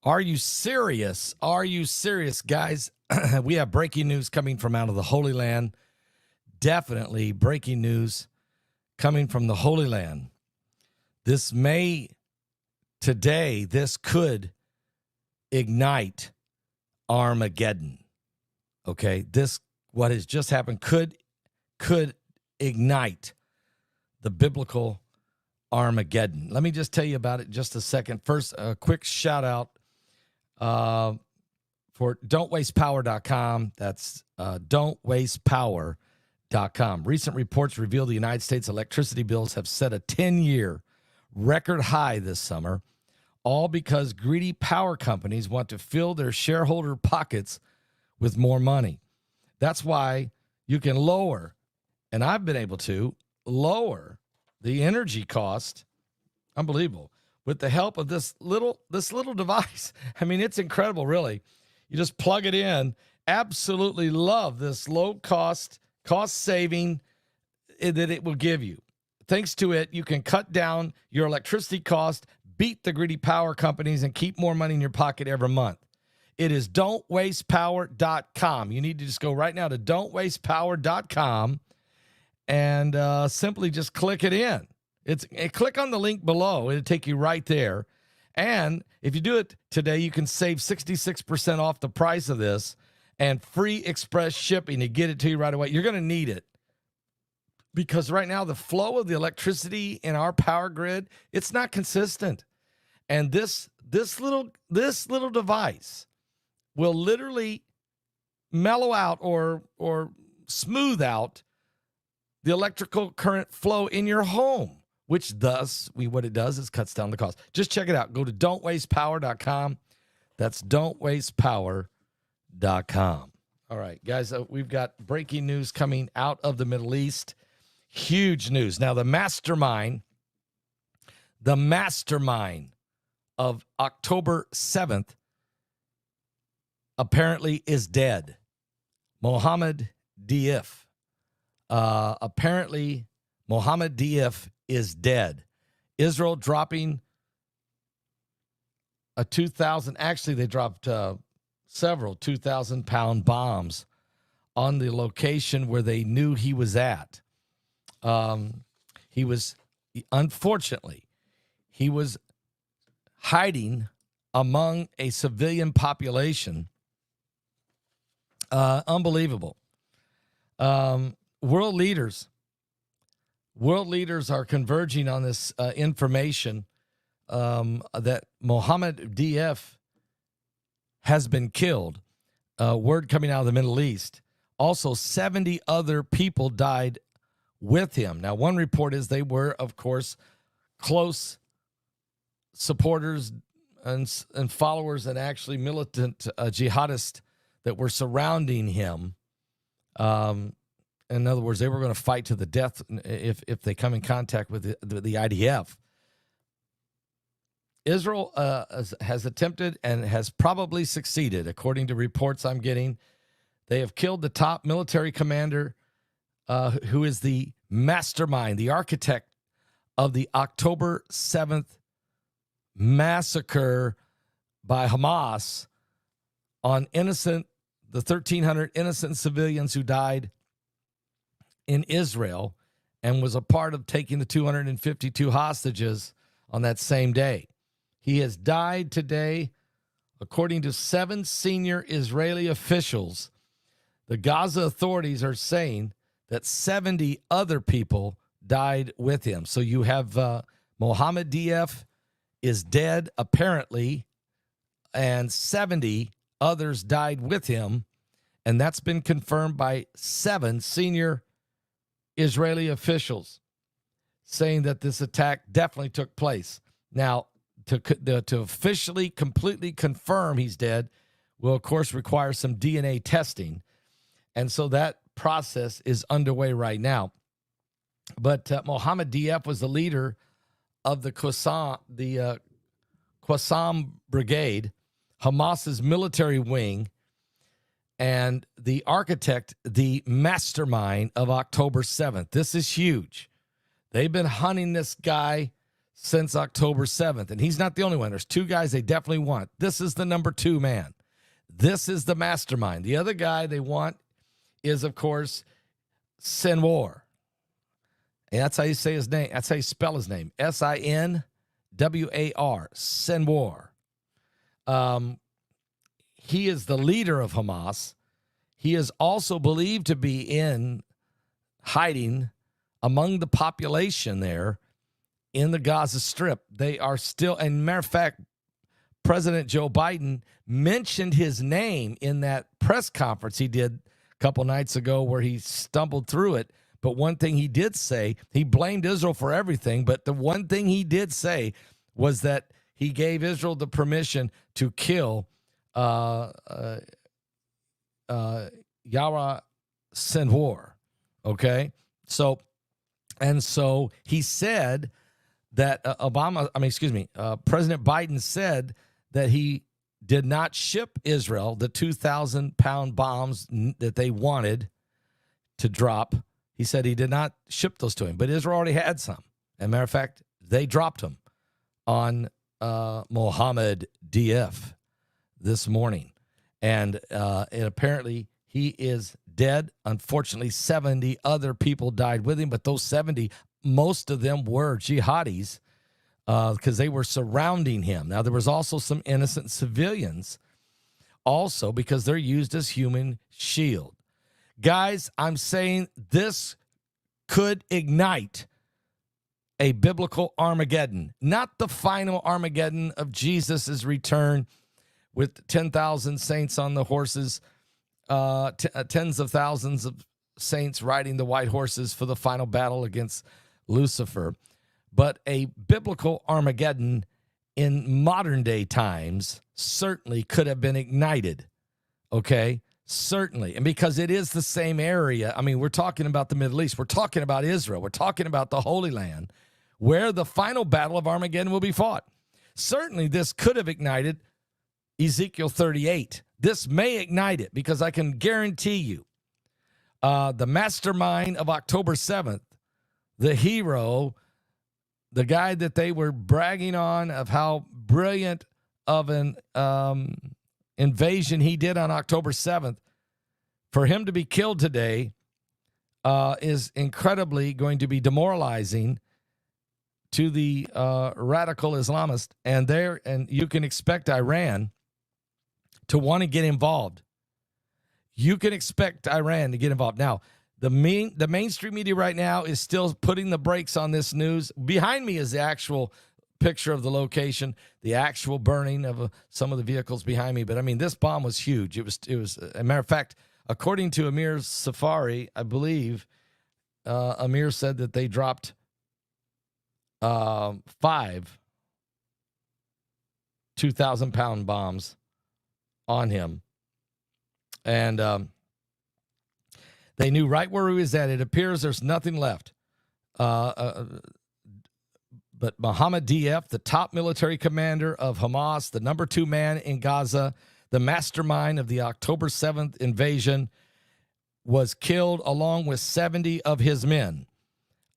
Are you serious? Are you serious, guys? We have breaking news coming from out of the Holy Land. Definitely breaking news coming from the Holy Land. This could ignite Armageddon. Okay, what has just happened could ignite the biblical Armageddon. Let me just tell you about it in just a second. First, a quick shout out for don'twastepower.com. That's don'twastepower.com. Recent reports reveal the United States electricity bills have set a 10-year record high this summer, all because greedy power companies want to fill their shareholder pockets with more money. That's why you can lower, and I've been able to lower the energy cost, unbelievable, with the help of this little device. I mean, it's incredible, really. You just plug it in. Absolutely love this low cost saving that it will give you. Thanks to it, you can cut down your electricity cost, beat the greedy power companies, and keep more money in your pocket every month. It is don'twastepower.com. You need to just go right now to don'twastepower.com and simply just click it in. Click on the link below. It'll take you right there. And if you do it today, you can save 66% off the price of this and free express shipping to get it to you right away. You're going to need it because right now the flow of the electricity in our power grid, it's not consistent. And this little device will literally mellow out or smooth out the electrical current flow in your home, which what it does is cuts down the cost. Just check it out. Go to don'twastepower.com. That's don'twastepower.com. All right, guys, we've got breaking news coming out of the Middle East. Huge news. Now, the mastermind of October 7th apparently is dead. Mohammed Deif. Apparently, Mohammed Deif is dead. Israel dropping a 2,000, actually they dropped several 2,000-pound bombs on the location where they knew he was at. He was hiding among a civilian population. Unbelievable. World leaders are converging on this information that Mohammed Deif has been killed. Word coming out of the Middle East. Also, 70 other people died with him. Now, one report is they were, of course, close supporters and followers and actually militant jihadists that were surrounding him. In other words, they were going to fight to the death if they come in contact with the IDF. Israel has attempted and has probably succeeded, according to reports I'm getting. They have killed the top military commander, who is the mastermind, the architect of the October 7th massacre by Hamas on the 1,300 innocent civilians who died in Israel and was a part of taking the 252 hostages on that same day. He has died today, according to 7 senior Israeli officials. The Gaza authorities are saying that 70 other people died with him. So you have Mohammed Deif is dead, apparently, and 70 others died with him, and that's been confirmed by 7 senior Israeli officials, saying that this attack definitely took place. Now, to officially, completely confirm he's dead will, of course, require some DNA testing, and so that process is underway right now. But Mohammed Deif was the leader of the Qassam Brigade, Hamas's military wing, and the architect, the mastermind of October 7th. This is huge. They've been hunting this guy since October 7th. And he's not the only one. There's two guys they definitely want. This is the number two man. This is the mastermind. The other guy they want is, of course, Sinwar. And that's how you say his name. That's how you spell his name. Sinwar. Sinwar. He is the leader of Hamas. He is also believed to be in hiding among the population there in the Gaza Strip. They are still, and matter of fact, President Joe Biden mentioned his name in that press conference he did a couple nights ago where he stumbled through it. But one thing he did say, he blamed Israel for everything, but the one thing he did say was that he gave Israel the permission to kill Yara Sinwar. Okay? So he said that President Biden said that he did not ship Israel the 2,000-pound bombs that they wanted to drop. He said he did not ship those to him, but Israel already had some. As a matter of fact, they dropped them on Mohammed, Deif, this morning. And apparently he is dead. Unfortunately, 70 other people died with him, but those 70, most of them were jihadis because they were surrounding him. Now, there was also some innocent civilians also because they're used as human shield. Guys, I'm saying this could ignite a biblical Armageddon, not the final Armageddon of Jesus' return with 10,000 saints on the horses, tens of thousands of saints riding the white horses for the final battle against Lucifer, but a biblical Armageddon in modern day times certainly could have been ignited, okay? Certainly. And because it is the same area, I mean, we're talking about the Middle East. We're talking about Israel. We're talking about the Holy Land where the final battle of Armageddon will be fought. Certainly, this could have ignited Ezekiel 38. This may ignite it because I can guarantee you the mastermind of October 7th, the hero, the guy that they were bragging on of how brilliant of an invasion he did on October 7th, for him to be killed today is incredibly going to be demoralizing to the radical Islamists. And you can expect Iran to want to get involved. You can expect Iran to get involved. Now, the mainstream media right now is still putting the brakes on this news. Behind me is the actual picture of the location, the actual burning of some of the vehicles behind me. But I mean, this bomb was huge. It was. A matter of fact, according to Amir Safari, I believe Amir said that they dropped 5 2,000-pound bombs on him, and they knew right where he was at. It appears there's nothing left. But Mohammed Deif, the top military commander of Hamas, the number 2 man in Gaza, the mastermind of the October 7th invasion, was killed along with 70 of his men.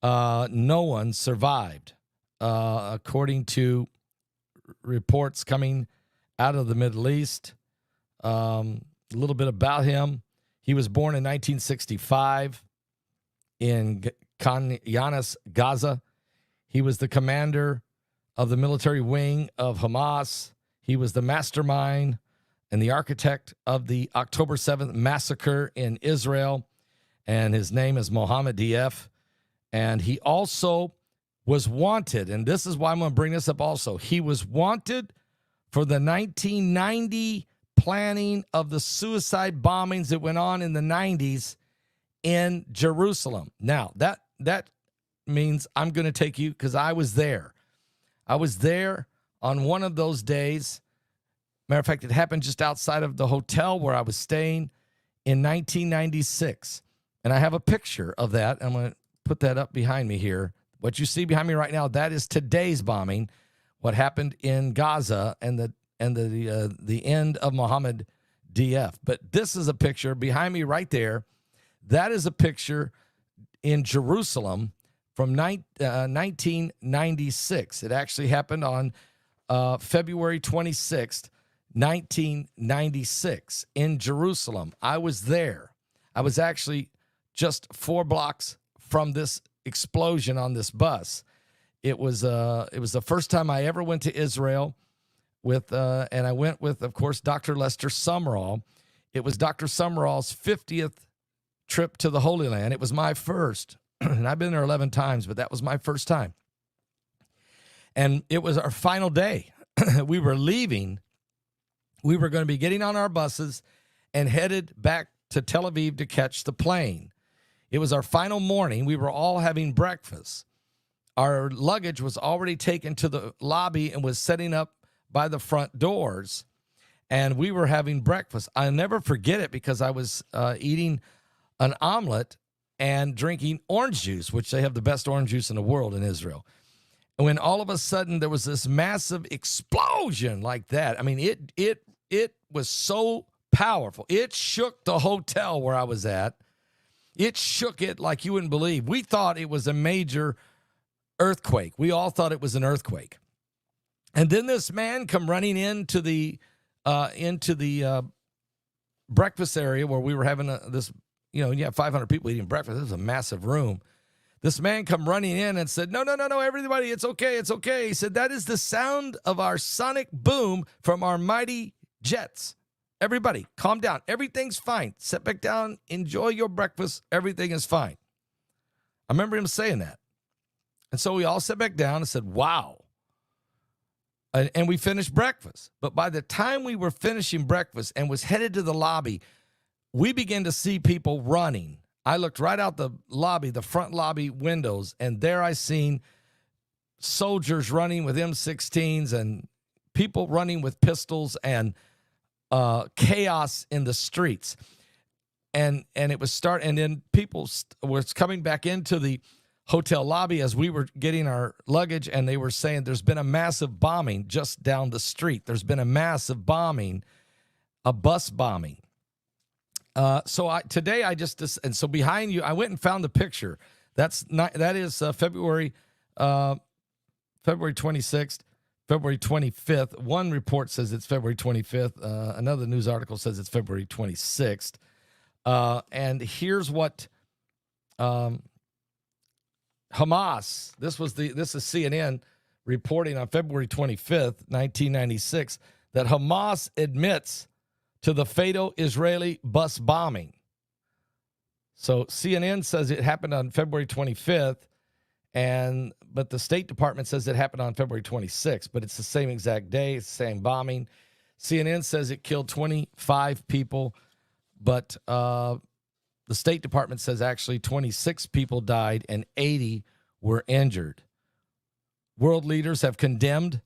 No one survived, according to reports coming out of the Middle East. A little bit about him. He was born in 1965 in Khan Younis, Gaza. He was the commander of the military wing of Hamas. He was the mastermind and the architect of the October 7th massacre in Israel. And his name is Mohammed Deif. And he also was wanted, and this is why I'm going to bring this up also. He was wanted for the 1990 planning of the suicide bombings that went on in the 90s in Jerusalem. Now, that means I'm going to take you, because I was there. I was there on one of those days. Matter of fact, it happened just outside of the hotel where I was staying in 1996. And I have a picture of that. I'm going to put that up behind me here. What you see behind me right now, that is today's bombing, what happened in Gaza and the end of Mohammed Deif. But this is a picture behind me right there. That is a picture in Jerusalem from 1996. It actually happened on February 26th, 1996 in Jerusalem. I was there. I was actually just 4 blocks from this explosion on this bus. It was the first time I ever went to Israel and I went with, of course, Dr. Lester Sumrall. It was Dr. Sumrall's 50th trip to the Holy Land. It was my first, and I've been there 11 times, but that was my first time. And it was our final day. We were leaving. We were going to be getting on our buses and headed back to Tel Aviv to catch the plane. It was our final morning. We were all having breakfast. Our luggage was already taken to the lobby and was setting up by the front doors. And we were having breakfast. I'll never forget it because I was eating an omelet and drinking orange juice, which they have the best orange juice in the world in Israel. And when all of a sudden there was this massive explosion like that, I mean, it was so powerful. It shook the hotel where I was at. It shook it like you wouldn't believe. We thought it was a major earthquake. We all thought it was an earthquake. And then this man come running into the breakfast area where we were having this, you have 500 people eating breakfast. This was a massive room. This man come running in and said, no, everybody, it's okay, it's okay. He said, that is the sound of our sonic boom from our mighty jets. Everybody, calm down. Everything's fine. Sit back down. Enjoy your breakfast. Everything is fine. I remember him saying that. And so we all sat back down and said, wow. And we finished breakfast. But by the time we were finishing breakfast and was headed to the lobby, we began to see people running. I looked right out the lobby, the front lobby windows, and there I seen soldiers running with M16s and people running with pistols and chaos in the streets. And it was and then people was coming back into the hotel lobby as we were getting our luggage, and they were saying there's been a massive bombing just down the street. There's been a massive bombing, a bus bombing. So behind you, I went and found the picture. That is February 26th, February 25th. One report says it's February 25th. Another news article says it's February 26th. And here's what Hamas. This is CNN reporting on February 25th, 1996, that Hamas admits to the fatal Israeli bus bombing. So CNN says it happened on February 25th, but the State Department says it happened on February 26th, but it's the same exact day, it's the same bombing. CNN says it killed 25 people, but the State Department says actually 26 people died and 80 were injured. World leaders have condemned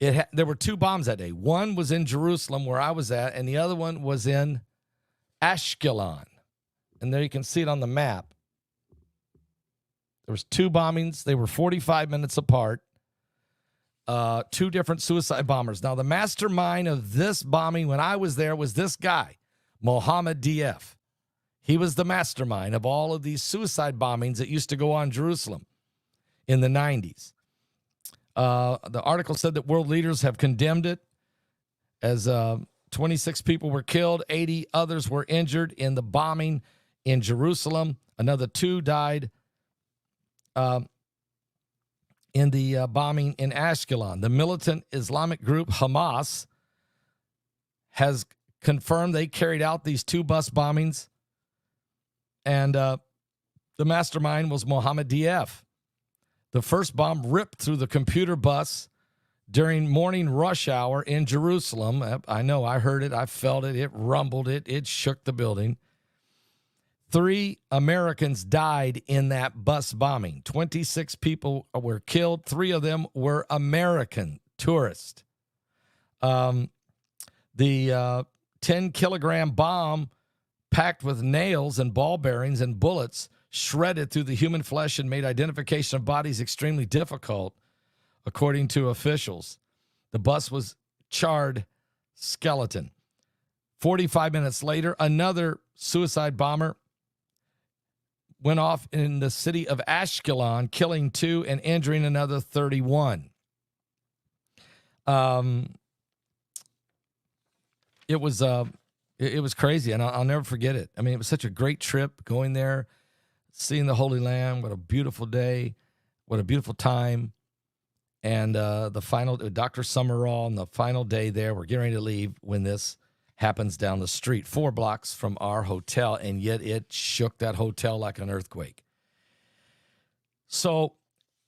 it. There were 2 bombs that day. One was in Jerusalem, where I was at, and the other one was in Ashkelon. And there you can see it on the map. There was 2 bombings. They were 45 minutes apart. 2 different suicide bombers. Now, the mastermind of this bombing when I was there was this guy, Mohammed Deif. He was the mastermind of all of these suicide bombings that used to go on Jerusalem in the 90s. The article said that world leaders have condemned it as 26 people were killed, 80 others were injured in the bombing in Jerusalem. Another 2 died in the bombing in Ashkelon. The militant Islamic group Hamas has confirmed they carried out these 2 bus bombings, and the mastermind was Mohammed Deif. The first bomb ripped through the computer bus during morning rush hour in Jerusalem. I know, I heard it, I felt it, it rumbled, it shook the building. 3 Americans died in that bus bombing. 26 people were killed. 3 of them were American tourists. The 10-kilogram bomb packed with nails and ball bearings and bullets shredded through the human flesh and made identification of bodies extremely difficult, according to officials. The bus was charred skeleton. 45 minutes later, another suicide bomber went off in the city of Ashkelon, killing 2 and injuring another 31. It was crazy, and I'll never forget it. I mean, it was such a great trip going there, seeing the Holy Land. What a beautiful day. What a beautiful time. And the final, Dr. Summerall, on the final day there, we're getting ready to leave when this happens down the street, 4 blocks from our hotel, and yet it shook that hotel like an earthquake. So,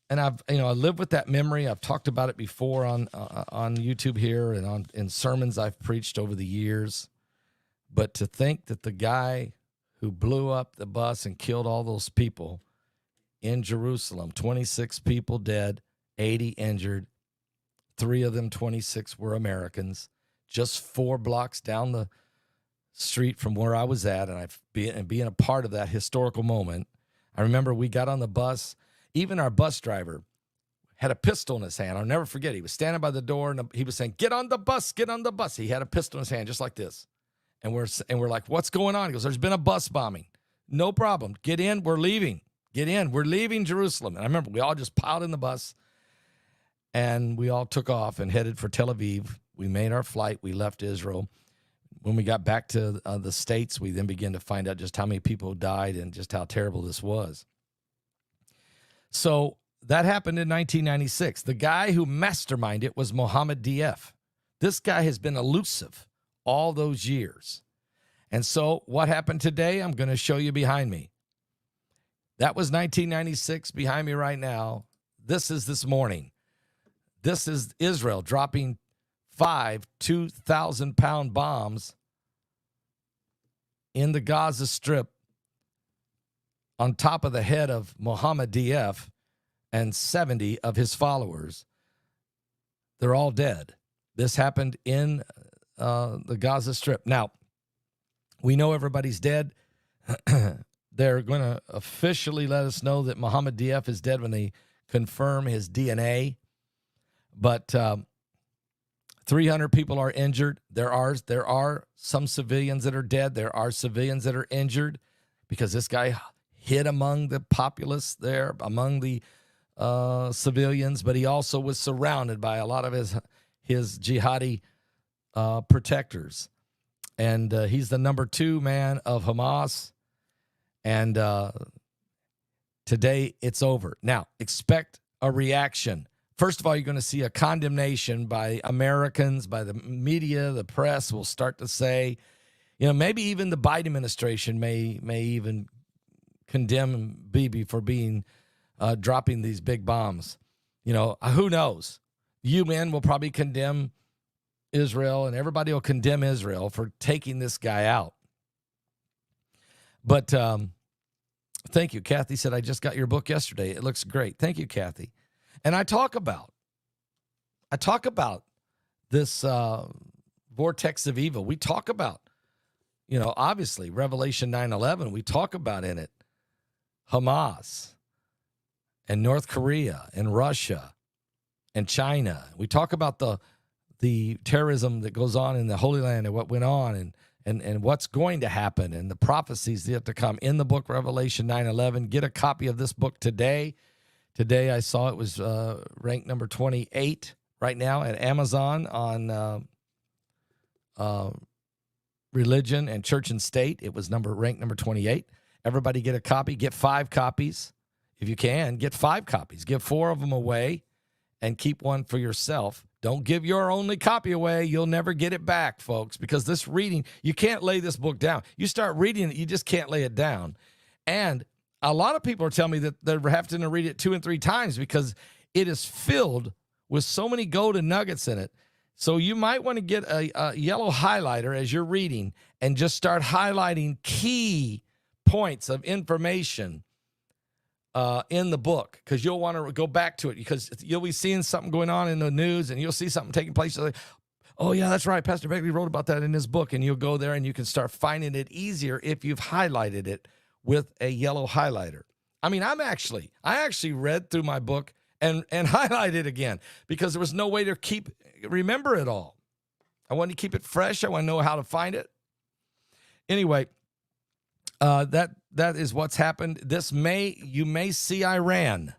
and I live with that memory. I've talked about it before on YouTube here and in sermons I've preached over the years. But to think that the guy who blew up the bus and killed all those people in Jerusalem, 26 people dead, 80 injured, 3 of them, 26, were Americans, just 4 blocks down the street from where I was at, and being a part of that historical moment. I remember we got on the bus. Even our bus driver had a pistol in his hand. I'll never forget. He was standing by the door, and he was saying, "Get on the bus, get on the bus." He had a pistol in his hand, just like this. And we're like, "What's going on?" He goes, "There's been a bus bombing." "No problem. Get in. We're leaving. Get in. We're leaving Jerusalem." And I remember we all just piled in the bus, and we all took off and headed for Tel Aviv. We made our flight. We left Israel. When we got back to the States, we then began to find out just how many people died and just how terrible this was. So that happened in 1996. The guy who masterminded it was Mohammed Deif. This guy has been elusive all those years. And so what happened today, I'm going to show you behind me. That was 1996 behind me right now. This is this morning. This is Israel dropping 5 2,000-pound bombs in the Gaza Strip on top of the head of Mohammed Deif and 70 of his followers. They're all dead. This happened in the Gaza Strip. Now, we know everybody's dead. They're going to officially let us know that Mohammed Deif is dead when they confirm his DNA. But 300 people are injured. There are some civilians that are dead. There are civilians that are injured because this guy hid among the populace there, among the civilians, but he also was surrounded by a lot of his jihadi protectors. And he's the number 2 man of Hamas. And today it's over. Now, expect a reaction. First of all, you're going to see a condemnation by Americans, by the media, the press will start to say, maybe even the Biden administration may even condemn Bibi for dropping these big bombs. Who knows? UN will probably condemn Israel, and everybody will condemn Israel for taking this guy out. But thank you. Kathy said, "I just got your book yesterday. It looks great." Thank you, Kathy. And I talk about this vortex of evil. We talk about, obviously Revelation 9:11. We talk about in it Hamas and North Korea and Russia and China. We talk about the terrorism that goes on in the Holy Land and what went on and what's going to happen and the prophecies that have to come in the book Revelation 9:11. Get a copy of this book today. Today I saw it was ranked number 28 right now at Amazon on religion and church and state. It was ranked number 28. Everybody get a copy. Get 5 copies. If you can, get 5 copies. Give 4 of them away and keep one for yourself. Don't give your only copy away. You'll never get it back, folks, because this reading, you can't lay this book down. You start reading it, you just can't lay it down. And a lot of people are telling me that they're having to read it 2 and 3 times because it is filled with so many golden nuggets in it. So you might want to get a yellow highlighter as you're reading and just start highlighting key points of information in the book, because you'll want to go back to it, because you'll be seeing something going on in the news and you'll see something taking place. Like, oh, yeah, that's right. Pastor Begley wrote about that in his book, and you'll go there and you can start finding it easier if you've highlighted it with a yellow highlighter. I mean, I actually read through my book and highlighted again because there was no way to remember it all. I wanted to keep it fresh. I want to know how to find it. Anyway, that that is what's happened. You may see Iran.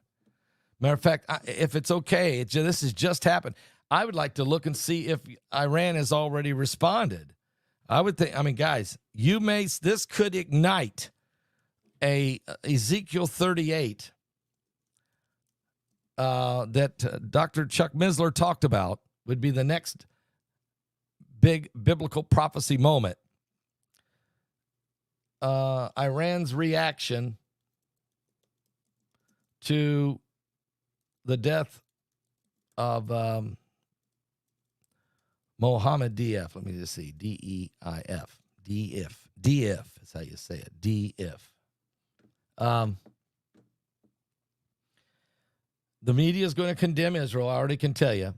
Matter of fact, if it's okay, this has just happened. I would like to look and see if Iran has already responded. I would think, guys, this could ignite a Ezekiel 38 that Dr. Chuck Missler talked about would be the next big biblical prophecy moment. Iran's reaction to the death of Mohammed Deif. Let me just see. D-E-I-F. Deif. Deif is how you say it. Deif. The media is going to condemn Israel. I already can tell you.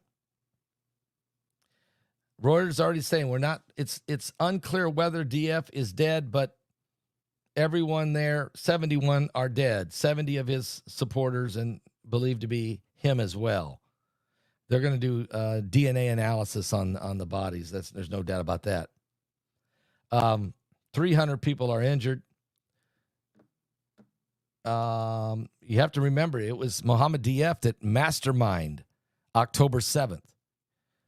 Reuters already saying it's unclear whether Deif is dead, but everyone there, 71 are dead. 70 of his supporters and believed to be him as well. They're going to do DNA analysis on the bodies. There's no doubt about that. 300 people are injured. You have to remember, it was Mohammed Deif that masterminded October 7th.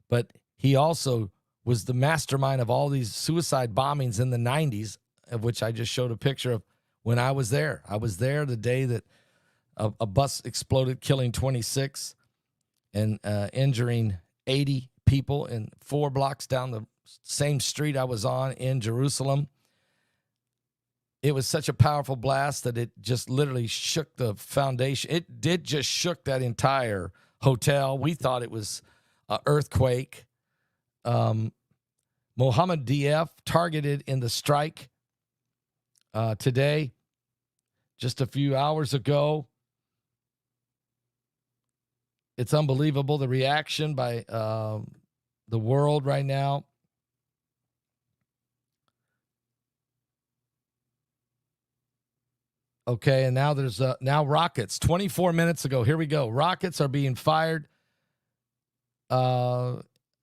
But he also was the mastermind of all these suicide bombings in the 90s, of which I just showed a picture of when I was there. I was there the day that a bus exploded, killing 26 and injuring 80 people in 4 blocks down the same street I was on in Jerusalem. It was such a powerful blast that it just literally shook the foundation. It did just shook that entire hotel. We thought it was an earthquake. Mohammed Deif targeted in the strike today, just a few hours ago. It's unbelievable, the reaction by the world right now. Okay, and now there's now rockets. 24 minutes ago, here we go. Rockets are being fired.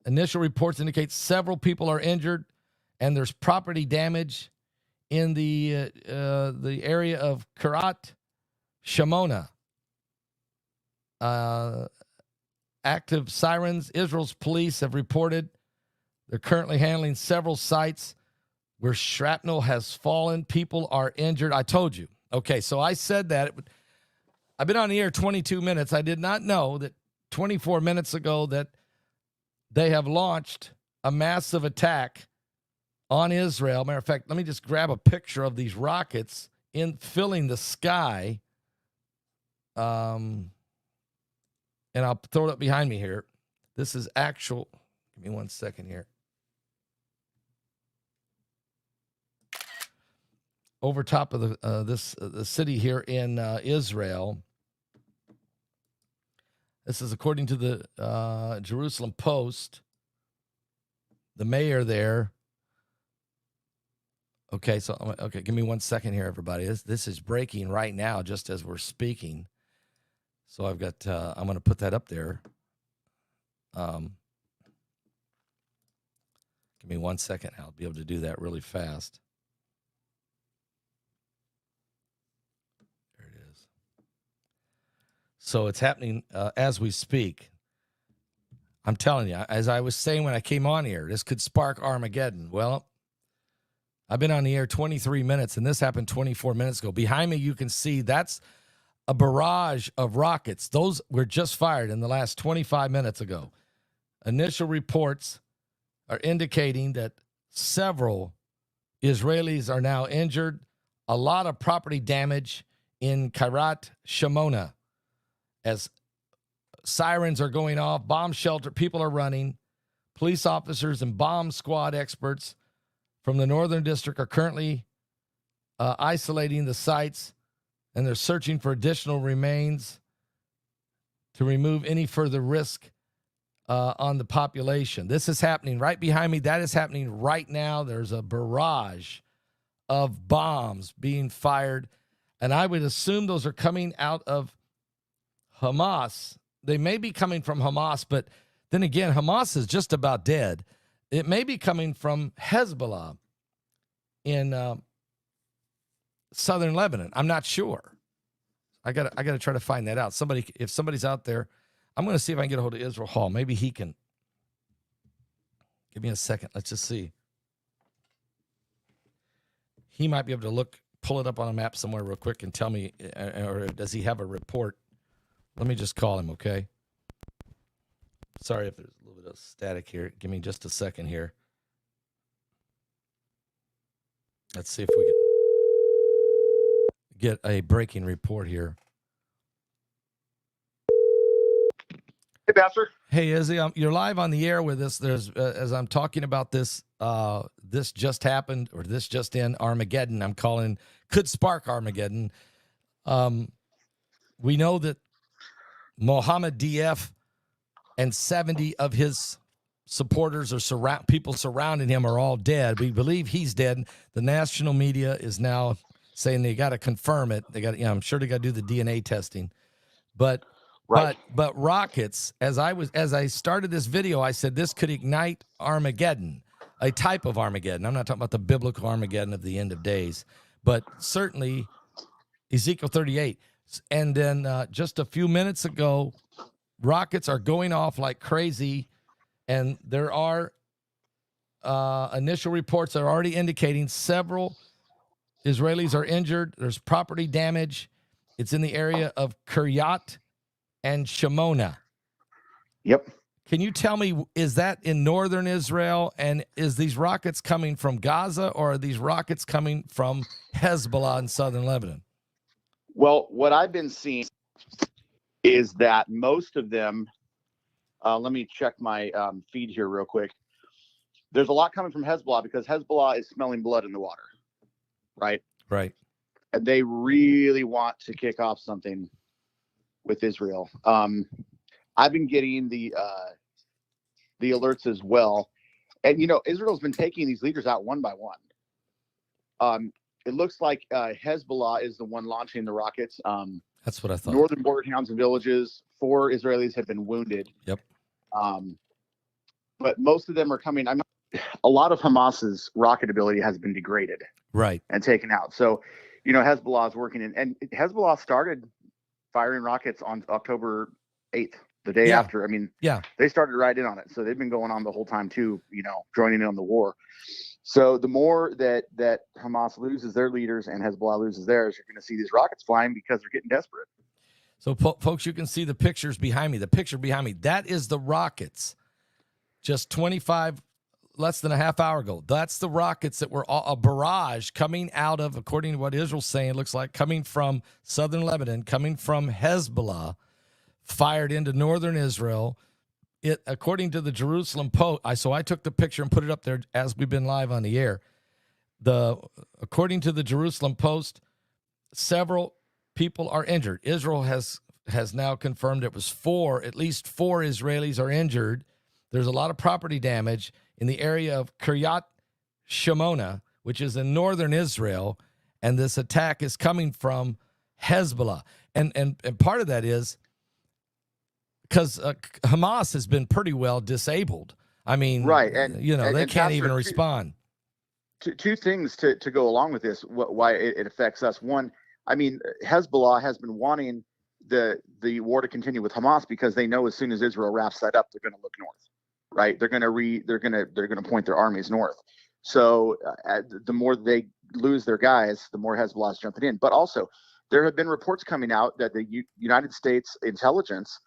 Initial reports indicate several people are injured, and there's property damage in the area of Kiryat Shimona. Active sirens. Israel's police have reported they're currently handling several sites where shrapnel has fallen. People are injured. I told you. Okay, so I said that. I've been on the air 22 minutes. I did not know that 24 minutes ago that they have launched a massive attack on Israel. Matter of fact, let me just grab a picture of these rockets filling the sky. And I'll throw it up behind me here. This is actual. Give me 1 second here. Over top of the city here in Israel. This is according to the Jerusalem Post. The mayor there. Okay, give me 1 second here, everybody. This is breaking right now, just as we're speaking. So I've got. I'm going to put that up there. Give me 1 second. I'll be able to do that really fast. So it's happening as we speak. I'm telling you, as I was saying when I came on here, this could spark Armageddon. Well, I've been on the air 23 minutes, and this happened 24 minutes ago. Behind me, you can see that's a barrage of rockets. Those were just fired in the last 25 minutes ago. Initial reports are indicating that several Israelis are now injured. A lot of property damage in Kiryat Shimona. As sirens are going off, bomb shelter, people are running. Police officers and bomb squad experts from the Northern District are currently isolating the sites, and they're searching for additional remains to remove any further risk on the population. This is happening right behind me. That is happening right now. There's a barrage of bombs being fired, and I would assume those are coming out of Hamas. They may be coming from Hamas, but then again, Hamas is just about dead. It may be coming from Hezbollah in southern Lebanon. I'm not sure. I gotta try to find that out. If somebody's out there, I'm going to see if I can get a hold of Israel Hall. Maybe he can. Give me a second. Let's just see. He might be able to pull it up on a map somewhere real quick and tell me, or does he have a report? Let me just call him, okay? Sorry if there's a little bit of static here. Give me just a second here. Let's see if we can get a breaking report here. Hey, Pastor. Hey, Izzy, you're live on the air with us. There's as I'm talking about this, this just happened, or this just in Armageddon. I'm calling could spark Armageddon. We know that Mohammed Deif and 70 of his supporters or people surrounding him are all dead. We believe he's dead. The national media is now saying they got to confirm it. They got, I'm sure they got to do the DNA testing, but. Right. But rockets, as I started this video, I said this could ignite Armageddon, a type of Armageddon. I'm not talking about the biblical Armageddon of the end of days, but certainly Ezekiel 38. And then just a few minutes ago, rockets are going off like crazy, and there are initial reports that are already indicating several Israelis are injured. There's property damage. It's in the area of Kiryat and Shimona. Yep. Can you tell me, is that in northern Israel? And is these rockets coming from Gaza, or are these rockets coming from Hezbollah in southern Lebanon? Well, what I've been seeing is that most of them, let me check my feed here real quick. There's a lot coming from Hezbollah because Hezbollah is smelling blood in the water, right? Right. And they really want to kick off something with Israel. I've been getting the alerts as well, and Israel's been taking these leaders out one by one. It looks like Hezbollah is the one launching the rockets. That's what I thought. Northern border towns and villages. 4 Israelis have been wounded. Yep. But most of them are coming. A lot of Hamas's rocket ability has been degraded, right, and taken out. So, Hezbollah is working and Hezbollah started firing rockets on October 8th, the day after. They started right in on it. So they've been going on the whole time too, joining in on the war. So the more that Hamas loses their leaders and Hezbollah loses theirs, you're going to see these rockets flying because they're getting desperate. So folks, you can see the pictures behind me. The picture behind me, that is the rockets. Just less than a half hour ago. That's the rockets that were a barrage coming out of, according to what Israel's saying, it looks like coming from southern Lebanon, coming from Hezbollah, fired into northern Israel. According to the Jerusalem Post, so I took the picture and put it up there as we've been live on the air. According to the Jerusalem Post, several people are injured. Israel has now confirmed it was at least four Israelis are injured. There's a lot of property damage in the area of Kiryat Shimona, which is in northern Israel, and this attack is coming from Hezbollah. And part of that is because Hamas has been pretty well disabled. Right, and they can't even respond. Two things to go along with this, why it affects us. One, Hezbollah has been wanting the war to continue with Hamas because they know as soon as Israel wraps that up, they're going to look north. Right, they're going to point their armies north. So the more they lose their guys, the more Hezbollah is jumping in. But also, there have been reports coming out that the United States intelligence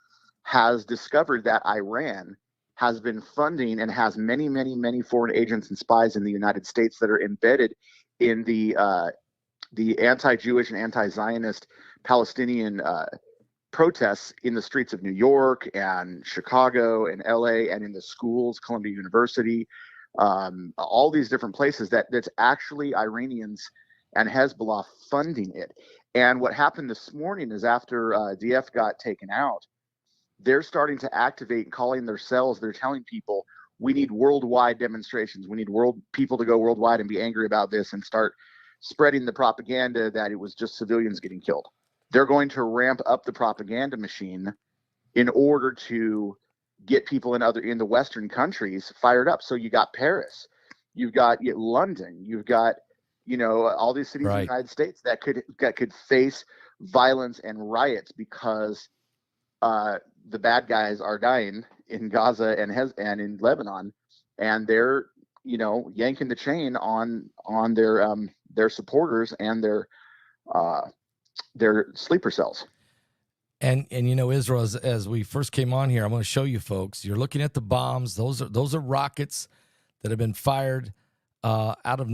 has discovered that Iran has been funding and has many, many, many foreign agents and spies in the United States that are embedded in the anti-Jewish and anti-Zionist Palestinian protests in the streets of New York and Chicago and LA and in the schools, Columbia University, all these different places that's actually Iranians and Hezbollah funding it. And what happened this morning is after Deif got taken out, they're starting to activate, calling their cells. They're telling people, we need worldwide demonstrations. We need people to go worldwide and be angry about this and start spreading the propaganda that it was just civilians getting killed. They're going to ramp up the propaganda machine in order to get people in the Western countries fired up. So you got Paris, you've got London, you've got all these cities in Right. the United States that could face violence and riots because the bad guys are dying in Gaza and in Lebanon, and they're yanking the chain on their supporters and their sleeper cells. And Israel, as we first came on here, I'm going to show you folks. You're looking at the bombs. Those are rockets that have been fired out of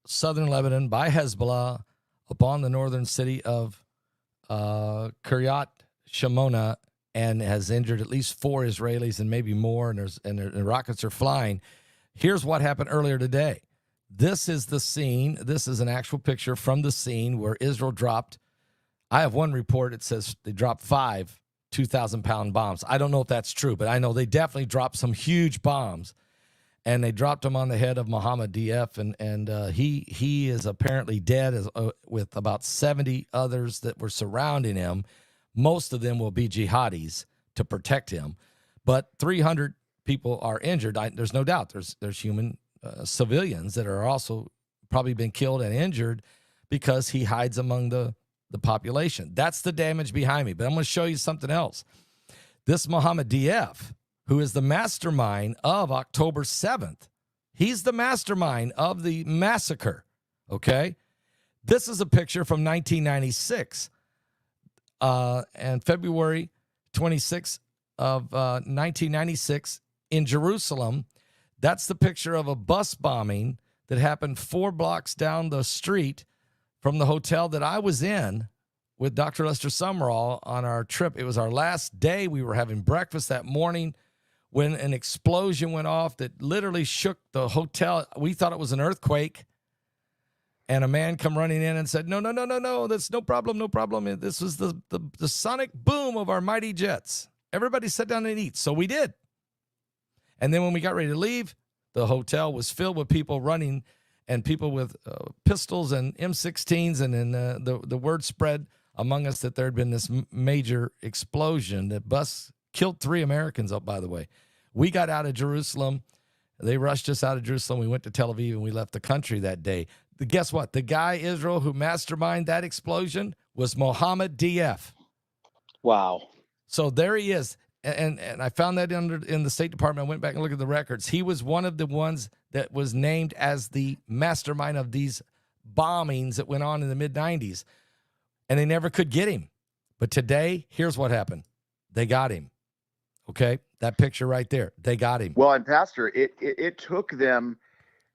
southern Lebanon by Hezbollah upon the northern city of Kiryat Shimona, and has injured at least 4 Israelis and maybe more. And the rockets are flying. Here's what happened earlier today. This is the scene. This is an actual picture from the scene where Israel dropped. I have one report. It says they dropped 5 2,000-pound bombs. I don't know if that's true, but I know they definitely dropped some huge bombs, and they dropped them on the head of Mohammed, Deif, and he is apparently dead, with about 70 others that were surrounding him. Most of them will be jihadis to protect him, but 300 people are injured. There's no doubt. There's human civilians that are also probably been killed and injured because he hides among the population. That's the damage behind me. But I'm going to show you something else. This Mohammed Deif, who is the mastermind of October 7th, he's the mastermind of the massacre, okay? This is a picture from 1996. And February 26th of 1996 in Jerusalem. That's the picture of a bus bombing that happened 4 blocks down the street from the hotel that I was in with Dr. Lester Summerall on our trip. It was our last day. We were having breakfast that morning when an explosion went off that literally shook the hotel. We thought it was an earthquake. And a man come running in and said, no, that's no problem, no problem. This was the sonic boom of our mighty jets. Everybody sat down and eat. So we did. And then when we got ready to leave, the hotel was filled with people running and people with pistols and M16s. And then the word spread among us that there had been this major explosion. The bus killed 3 Americans, by the way. We got out of Jerusalem. They rushed us out of Jerusalem. We went to Tel Aviv, and we left the country that day. Guess what? The guy, Israel, who masterminded that explosion was Mohammed Deif. Wow. So there he is. And I found that in the State Department. I went back and looked at the records. He was one of the ones that was named as the mastermind of these bombings that went on in the mid-90s. And they never could get him. But today, here's what happened. They got him. Okay? That picture right there. They got him. Well, and Pastor, it took them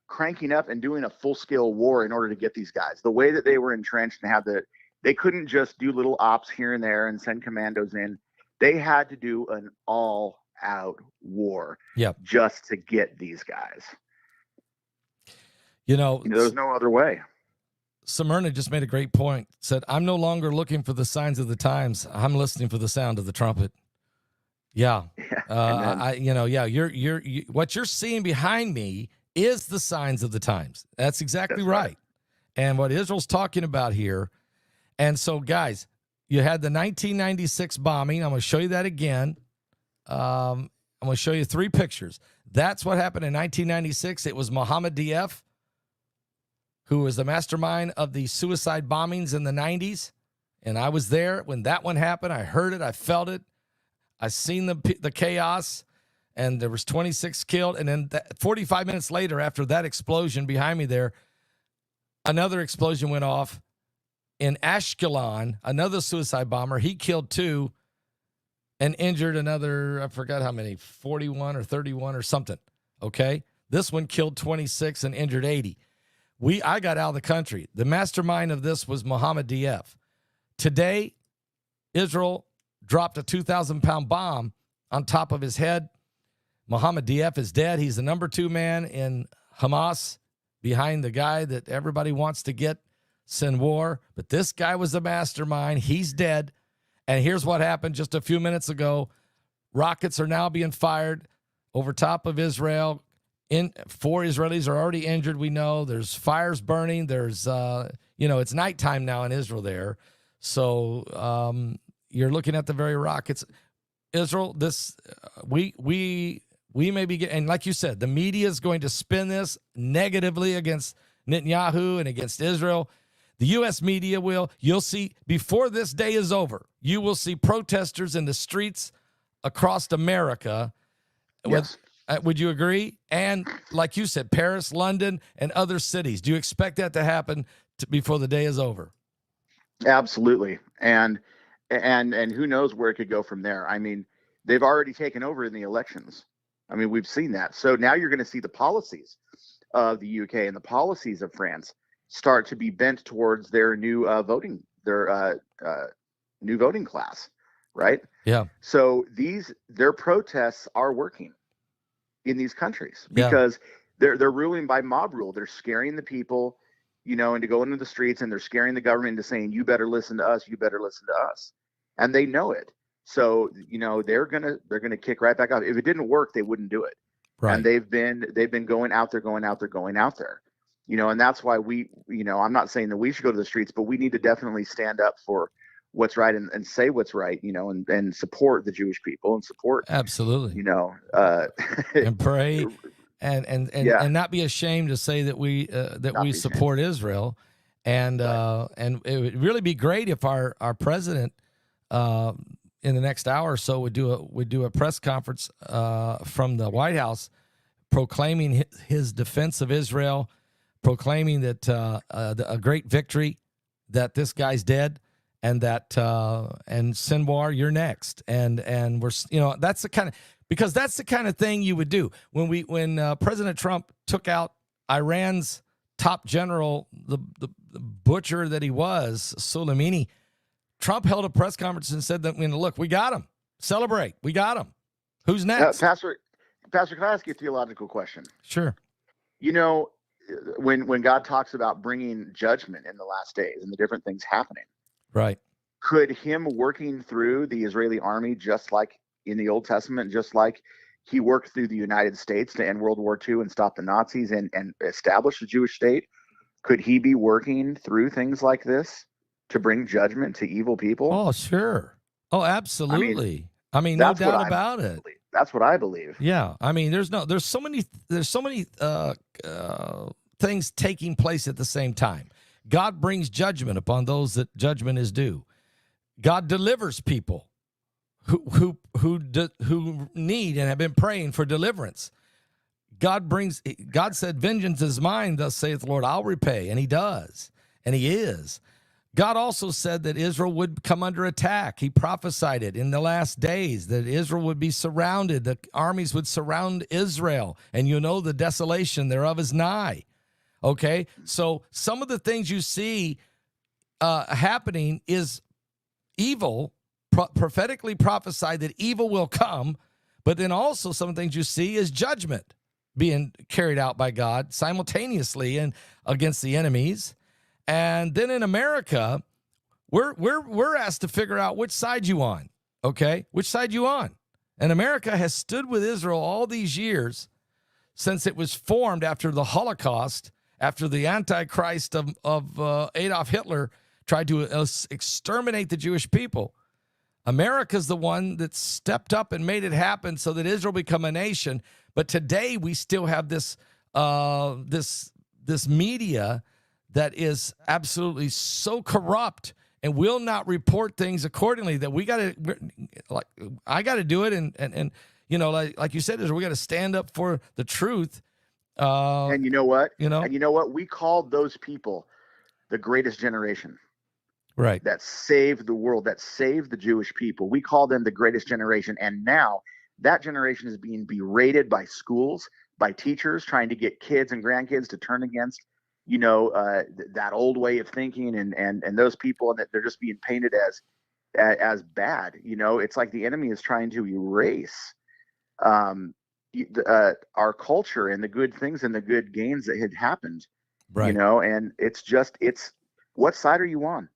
cranking up and doing a full-scale war in order to get these guys. The way that they were entrenched and they couldn't just do little ops here and there and send commandos in. They had to do an all-out war just to get these guys. There's no other way. Smyrna just made a great point. Said, I'm no longer looking for the signs of the times. I'm listening for the sound of the trumpet. Yeah. What you're seeing behind me is the signs of the times. That's exactly right. And what Israel's talking about here. And so, guys, you had the 1996 bombing. I'm going to show you that again. I'm going to show you 3 pictures. That's what happened in 1996. It was Mohammed Deif, who was the mastermind of the suicide bombings in the 90s. And I was there when that one happened. I heard it. I felt it. I seen the chaos. And there was 26 killed. And then 45 minutes later, after that explosion behind me there, another explosion went off in Ashkelon, another suicide bomber. He killed 2 and injured another, I forgot how many, 41 or 31 or something, okay? This one killed 26 and injured 80. I got out of the country. The mastermind of this was Mohammed Deif. Today, Israel dropped a 2,000-pound bomb on top of his head. Mohammed Deif is dead. He's the number 2 man in Hamas, behind the guy that everybody wants to get Sinwar. But this guy was the mastermind. He's dead. And here's what happened just a few minutes ago. Rockets are now being fired over top of Israel. 4 Israelis are already injured, we know. There's fires burning. There's, it's nighttime now in Israel there. So you're looking at the very rockets. Israel, we may be getting, and like you said, the media is going to spin this negatively against Netanyahu and against Israel. The U.S. media will. You'll see, before this day is over, you will see protesters in the streets across America. Yes. Would you agree? And like you said, Paris, London, and other cities. Do you expect that to happen before the day is over? Absolutely. And who knows where it could go from there. I mean, they've already taken over in the elections. I mean, we've seen that. So now you're going to see the policies of the UK and the policies of France start to be bent towards their new new voting class, right? Yeah. So their protests are working in these countries because they're ruling by mob rule. They're scaring the people, into go into the streets, and they're scaring the government into saying, you better listen to us, you better listen to us. And they know it. So, they're gonna kick right back out. If it didn't work, they wouldn't do it. Right. And they've been going out there, and that's why I'm not saying that we should go to the streets, but we need to definitely stand up for what's right and say what's right, and support the Jewish people and support. Absolutely. And pray and not be ashamed to say that we support Israel. And and it would really be great if our president in the next hour or so would do a press conference from the White House proclaiming his defense of Israel, proclaiming that a great victory, that this guy's dead, and that and Sinwar, you're next, and we're that's the kind of thing you would do when President Trump took out Iran's top general, the butcher that he was, Soleimani. Trump held a press conference and said that, look, we got him. Celebrate, we got him. Who's next? Pastor, can I ask you a theological question? Sure. When God talks about bringing judgment in the last days and the different things happening, right? Could him working through the Israeli army, just like in the Old Testament, just like he worked through the United States to end World War II and stop the Nazis and establish the Jewish state, could he be working through things like this to bring judgment to evil people? Oh, sure. Oh, absolutely. I mean no doubt about it. That's what I believe. Yeah. I mean, there's so many things taking place at the same time. God brings judgment upon those that judgment is due. God delivers people who need and have been praying for deliverance. God said, vengeance is mine, thus saith the Lord, I'll repay. And he does. And he is. God also said that Israel would come under attack. He prophesied it in the last days, that Israel would be surrounded. The armies would surround Israel. And the desolation thereof is nigh. Okay? So some of the things you see happening is evil, prophetically prophesied that evil will come. But then also some of the things you see is judgment being carried out by God simultaneously and against the enemies. And then in America, we're asked to figure out which side you on, okay? Which side you on? And America has stood with Israel all these years since it was formed after the Holocaust, after the Antichrist of Adolf Hitler tried to exterminate the Jewish people. America's the one that stepped up and made it happen so that Israel become a nation. But today we still have this media that is absolutely so corrupt and will not report things accordingly, that I got to do it. And like you said, we got to stand up for the truth. And you know what? We called those people the greatest generation. Right. That saved the world, that saved the Jewish people. We call them the greatest generation. And now that generation is being berated by schools, by teachers, trying to get kids and grandkids to turn against that old way of thinking and those people, and that they're just being painted as bad. It's like the enemy is trying to erase our culture and the good things and the good gains that had happened. Right. And it's what side are you on?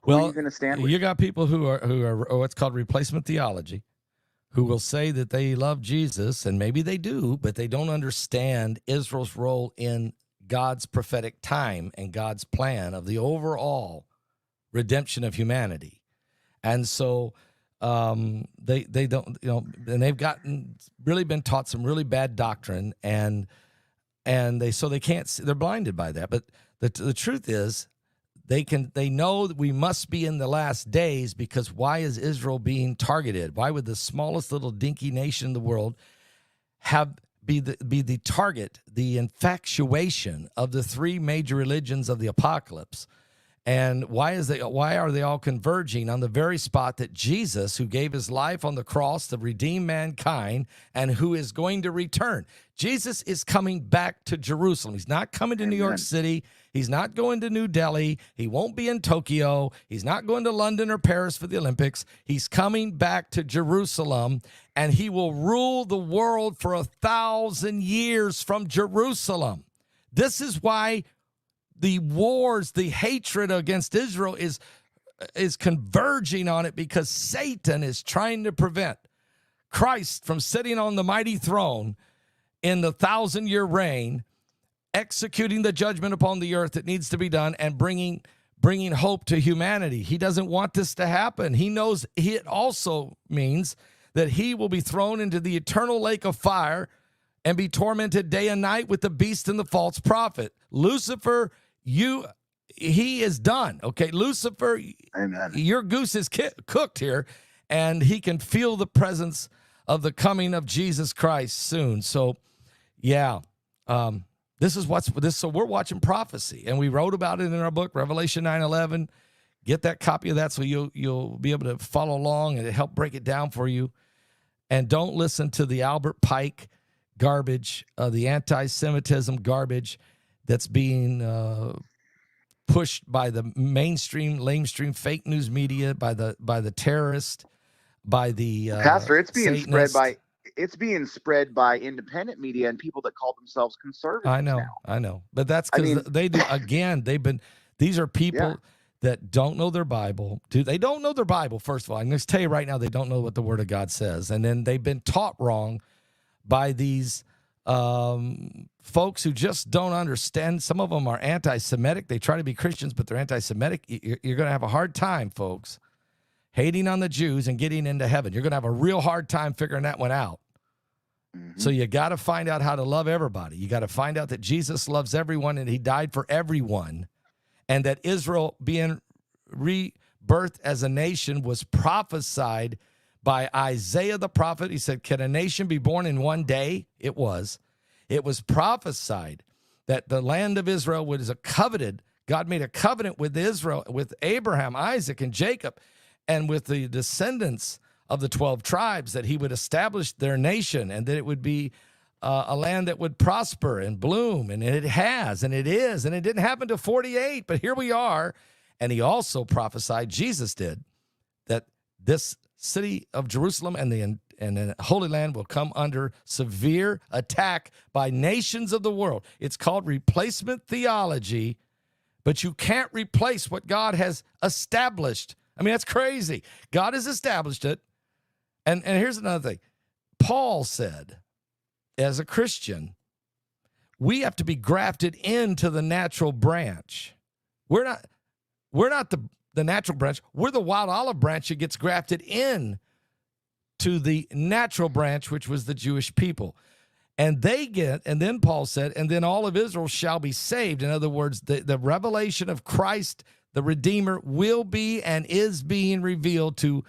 Who are you going to stand with? You got people who are what's called replacement theology, who will say that they love Jesus, and maybe they do, but they don't understand Israel's role in God's prophetic time and God's plan of the overall redemption of humanity. And so they don't, and they've been taught some really bad doctrine. And and they can't see, they're blinded by that. But the truth is, they know that we must be in the last days, because why is Israel being targeted? Why would the smallest little dinky nation in the world be the target, the infatuation of the three major religions of the apocalypse? And why are they all converging on the very spot that Jesus, who gave his life on the cross to redeem mankind and who is going to return? Jesus is coming back to Jerusalem. He's not coming to New York City. He's not going to New Delhi. He won't be in Tokyo. He's not going to London or Paris for the Olympics. He's coming back to Jerusalem, and he will rule the world for 1,000 years from Jerusalem. This is why the wars, the hatred against Israel is converging on it, because Satan is trying to prevent Christ from sitting on the mighty throne in the 1,000-year reign, executing the judgment upon the earth that needs to be done, and bringing hope to humanity. He doesn't want this to happen. He knows it also means that he will be thrown into the eternal lake of fire and be tormented day and night with the beast and the false prophet. Lucifer, he is done. Okay, Lucifer, Amen. Your goose is cooked here, and he can feel the presence of the coming of Jesus Christ soon. So, yeah, so we're watching prophecy, and we wrote about it in our book, Revelation 9:11. Get that copy of that so you'll be able to follow along and help break it down for you. And don't listen to the Albert Pike garbage, the anti-Semitism garbage that's being pushed by the lamestream fake news media, by the terrorist, by the Pastor. It's being Satanist. it's being spread by independent media and people that call themselves conservatives. I know, but that's because they do. Again, these are people that don't know their Bible. They don't know their Bible. First of all, I'm going to tell you right now, they don't know what the Word of God says, and then they've been taught wrong by these folks who just don't understand. Some of them are anti-Semitic. They try to be Christians, but they're anti-Semitic. You're going to have a hard time, folks, hating on the Jews and getting into heaven. You're going to have a real hard time figuring that one out. Mm-hmm. So you got to find out how to love everybody. You got to find out that Jesus loves everyone and he died for everyone, and that Israel being rebirthed as a nation was prophesied by Isaiah the prophet. He said, can a nation be born in one day? It was prophesied that the land of Israel was coveted. God made a covenant with Israel, with Abraham, Isaac, and Jacob, and with the descendants of the 12 tribes, that he would establish their nation, and that it would be a land that would prosper and bloom. And it has, and it is, and it didn't happen to 48, but here we are. And he also prophesied, Jesus did, that this city of Jerusalem and the Holy Land will come under severe attack by nations of the world. It's called replacement theology, but you can't replace what God has established. I mean, that's crazy. God has established it. And here's another thing. Paul said, as a Christian, we have to be grafted into the natural branch. We're not the natural branch. We're the wild olive branch that gets grafted in to the natural branch, which was the Jewish people. And then Paul said, and then all of Israel shall be saved. In other words, the revelation of Christ, the Redeemer, will be and is being revealed to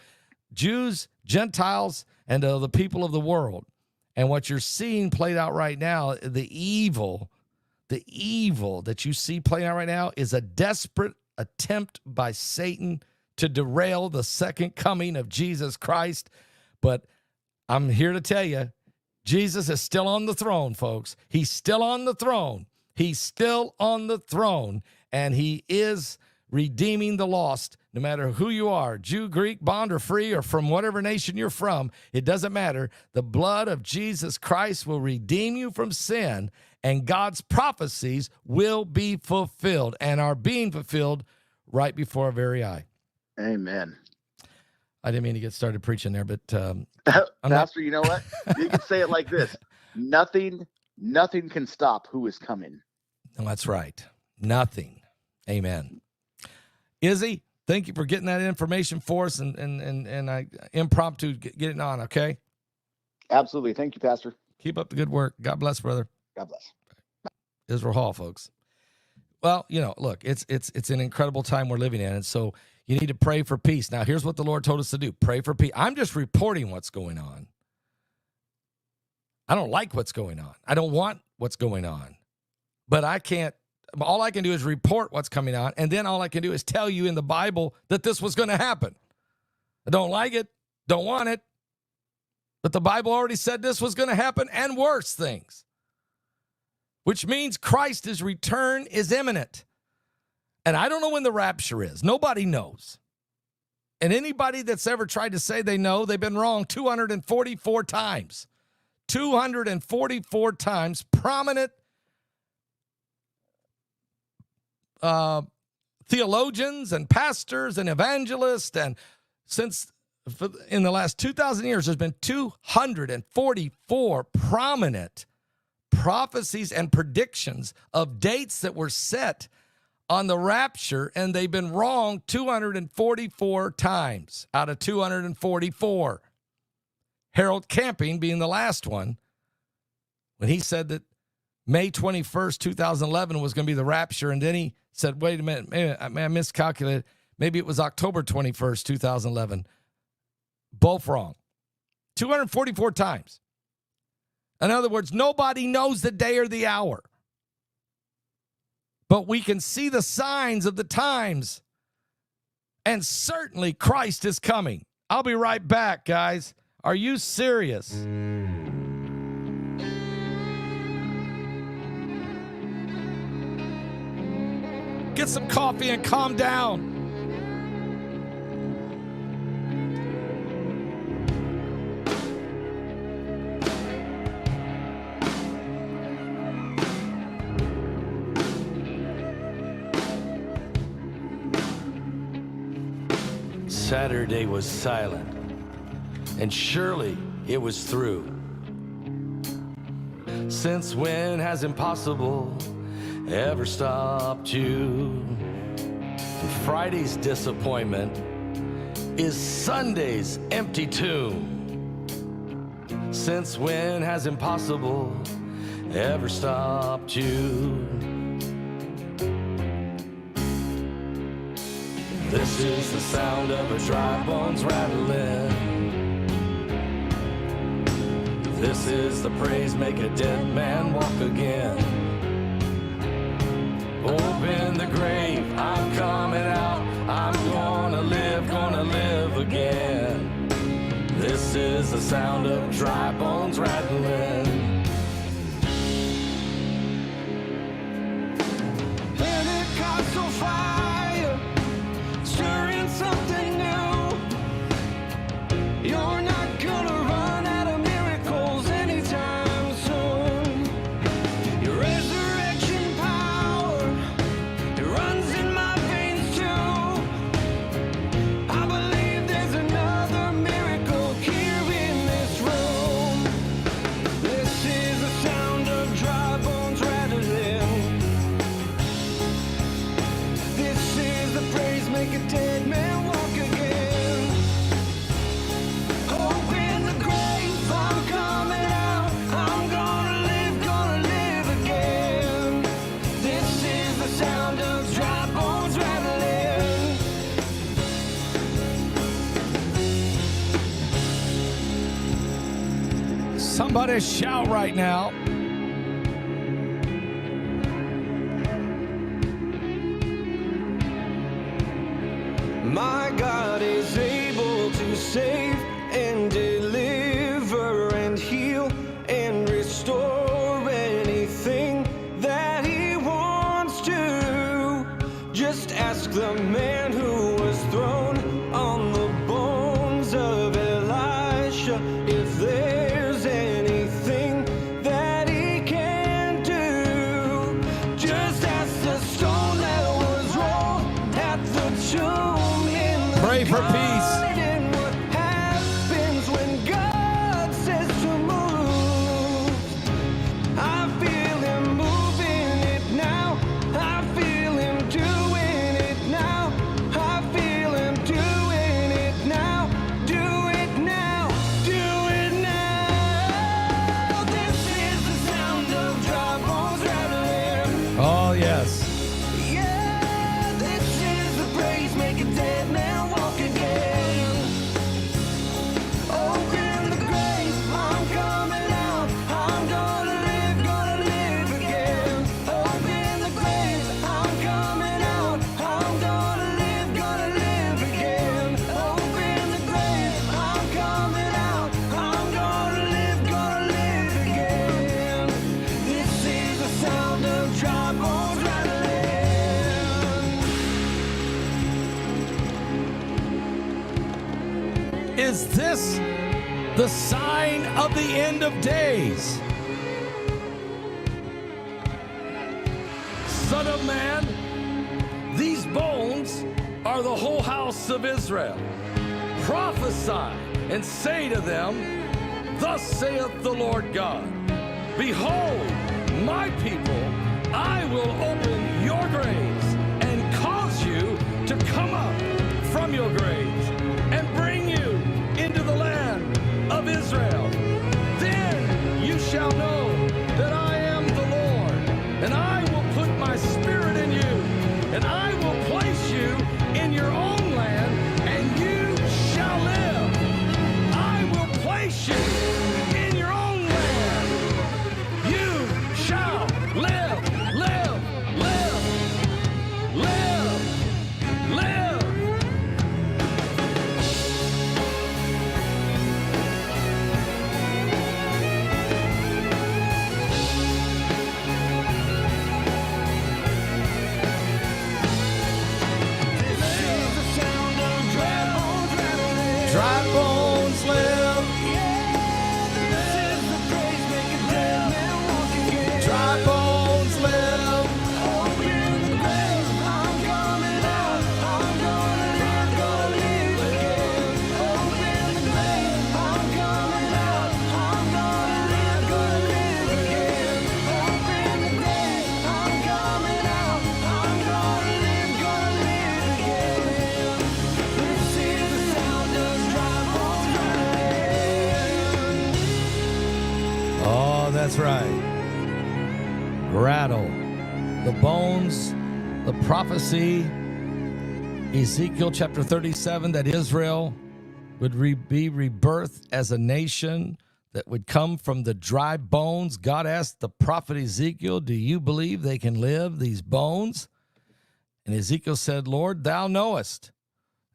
Jews, Gentiles, and the people of the world. And what you're seeing played out right now, the evil that you see playing out right now, is a desperate attempt by Satan to derail the second coming of Jesus Christ. But I'm here to tell you, Jesus is still on the throne, folks. He's still on the throne. He's still on the throne, and he is redeeming the lost. No matter who you are, Jew, Greek, bond, or free, or from whatever nation you're from, it doesn't matter. The blood of Jesus Christ will redeem you from sin, and God's prophecies will be fulfilled and are being fulfilled right before our very eye. Amen. I didn't mean to get started preaching there, but Pastor, you know what? You can say it like this: nothing can stop who is coming. No, that's right. Nothing. Amen. Izzy, thank you for getting that information for us, and I impromptu getting on, okay? Absolutely. Thank you, Pastor. Keep up the good work. God bless, brother. God bless. Israel Hall, folks. Well, look, it's an incredible time we're living in, and so you need to pray for peace. Now, here's what the Lord told us to do. Pray for peace. I'm just reporting what's going on. I don't like what's going on. I don't want what's going on. But all I can do is report what's coming on, and then all I can do is tell you in the Bible that this was going to happen. I don't like it, don't want it, but the Bible already said this was going to happen, and worse things. Which means Christ's return is imminent. And I don't know when the rapture is. Nobody knows. And anybody that's ever tried to say they know, they've been wrong 244 times. 244 times. Prominent theologians and pastors and evangelists, and in the last 2,000 years, there's been 244 prominent prophecies and predictions of dates that were set on the rapture, and they've been wrong 244 times out of 244. Harold Camping being the last one, when he said that May 21st, 2011 was going to be the rapture, and then he said, wait a minute, I miscalculated. Maybe it was October 21st, 2011. Both wrong. 244 times. In other words, nobody knows the day or the hour. But we can see the signs of the times. And certainly Christ is coming. I'll be right back, guys. Are you serious? Get some coffee and calm down. Saturday was silent, and surely it was through. Since when has impossible ever stopped you? And Friday's disappointment is Sunday's empty tomb. Since when has impossible ever stopped you? This is the sound of a dry bones rattling. This is the praise, make a dead man walk again. Open the grave, I'm coming out. I'm gonna live again. This is the sound of dry bones rattling. Pentecostal fire, stirring something new. You're not gonna run out of miracles anytime soon. Your resurrection power, it runs in my veins too. I believe there's another miracle here in this room. This is the sound of dry bones rattling. This is the praise, make a dead man walk again. Open the grave, I'm coming out. I'm gonna live again. This is the sound of dry bones rattling. Somebody shout right now. My God is able to save and deliver and heal and restore anything that He wants to. Just ask the man who was thrown on the bones of Elisha if there's anything that he can do. Just ask the stone that was rolled at the tomb. Pray for peace. And what happens when God says to move? I feel Him moving it now. I feel Him doing it now. I feel Him doing it now. Do it now. Do it now. this the sign of the end of days? Son of man, these bones are the whole house of Israel. Prophesy and say to them, thus saith the Lord God, behold, my people, I will open your graves and cause you to come up from your graves and bring you into the land of Israel. Then you shall know that I am the Lord, and I will put my spirit in you, and I will place you in your own land, and you shall live. I will place you in your own land. You shall live, live, live, live, live. Dry bones live. Dry bones live. Oh, that's right. Rattle. The bones, the prophecy, Ezekiel chapter 37, that Israel would be rebirthed as a nation that would come from the dry bones. God asked the prophet Ezekiel, do you believe they can live, these bones? And Ezekiel said, Lord, thou knowest.